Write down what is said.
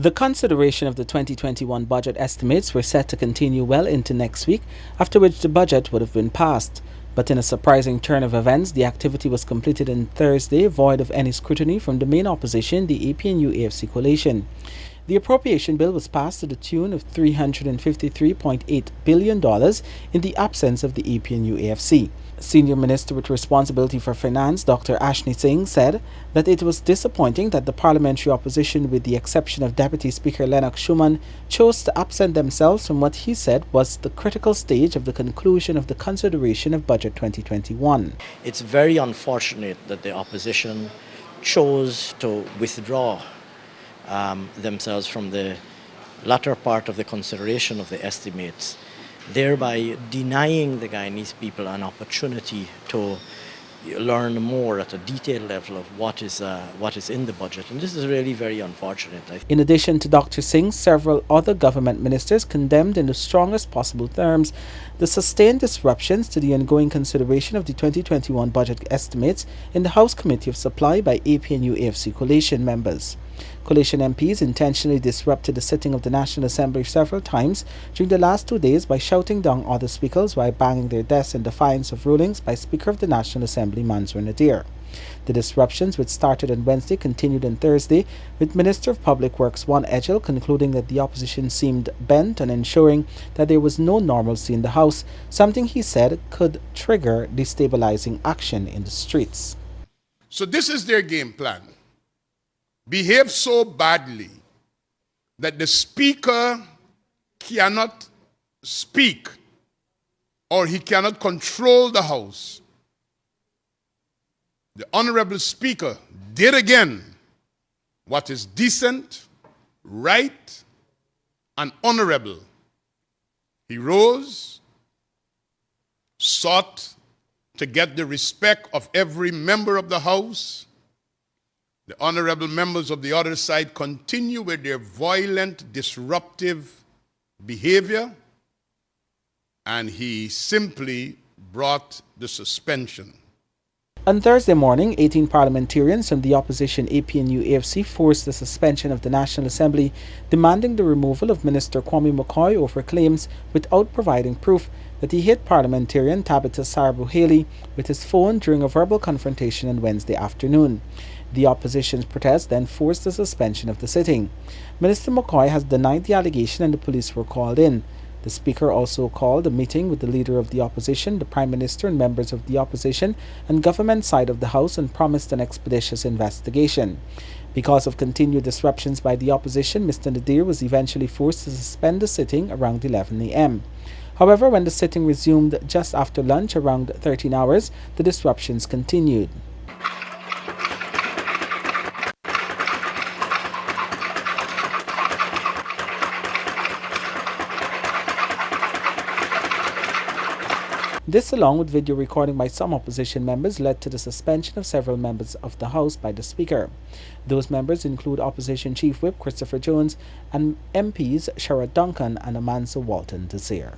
The consideration of the 2021 budget estimates were set to continue well into next week, after which the budget would have been passed. But in a surprising turn of events, the activity was completed on Thursday, void of any scrutiny from the main opposition, the APNU+AFC Coalition. The appropriation bill was passed to the tune of $353.8 billion in the absence of the APNU+AFC. Senior Minister with responsibility for finance, Dr. Ashney Singh, said that it was disappointing that the parliamentary opposition, with the exception of Deputy Speaker Lennox Schumann, chose to absent themselves from what he said was the critical stage of the conclusion of the consideration of Budget 2021. It's very unfortunate that the opposition chose to withdraw themselves from the latter part of the consideration of the estimates, thereby denying the Guyanese people an opportunity to learn more at a detailed level of what is in the budget. And this is really very unfortunate. In addition to Dr. Singh, several other government ministers condemned in the strongest possible terms the sustained disruptions to the ongoing consideration of the 2021 budget estimates in the House Committee of Supply by APNU+AFC Coalition members. Coalition MPs intentionally disrupted the sitting of the National Assembly several times during the last 2 days by shouting down other speakers while banging their desks in defiance of rulings by Speaker of the National Assembly Mansour Nadir. The disruptions, which started on Wednesday, continued on Thursday, with Minister of Public Works Juan Edgell concluding that the opposition seemed bent on ensuring that there was no normalcy in the House, something he said could trigger destabilizing action in the streets. So this is their game plan. Behave so badly that the Speaker cannot speak or he cannot control the House. The Honorable Speaker did again what is decent, right, and honorable. He rose, sought to get the respect of every member of the House. The honorable members of the other side continue with their violent, disruptive behavior, and he simply brought the suspension. On Thursday morning, 18 parliamentarians from the opposition APNU+AFC forced the suspension of the National Assembly, demanding the removal of Minister Kwame McCoy over claims, without providing proof, that he hit parliamentarian Tabitha Sarabu-Haley with his phone during a verbal confrontation on Wednesday afternoon. The opposition's protest then forced the suspension of the sitting. Minister McCoy has denied the allegation and the police were called in. The Speaker also called a meeting with the Leader of the Opposition, the Prime Minister and members of the Opposition and government side of the House, and promised an expeditious investigation. Because of continued disruptions by the opposition, Mr. Nadir was eventually forced to suspend the sitting around 11 a.m. However, when the sitting resumed just after lunch around 13 hours, the disruptions continued. This, along with video recording by some opposition members, led to the suspension of several members of the House by the Speaker. Those members include Opposition Chief Whip Christopher Jones and MPs Sherrod Duncan and Amanso Walton Desir.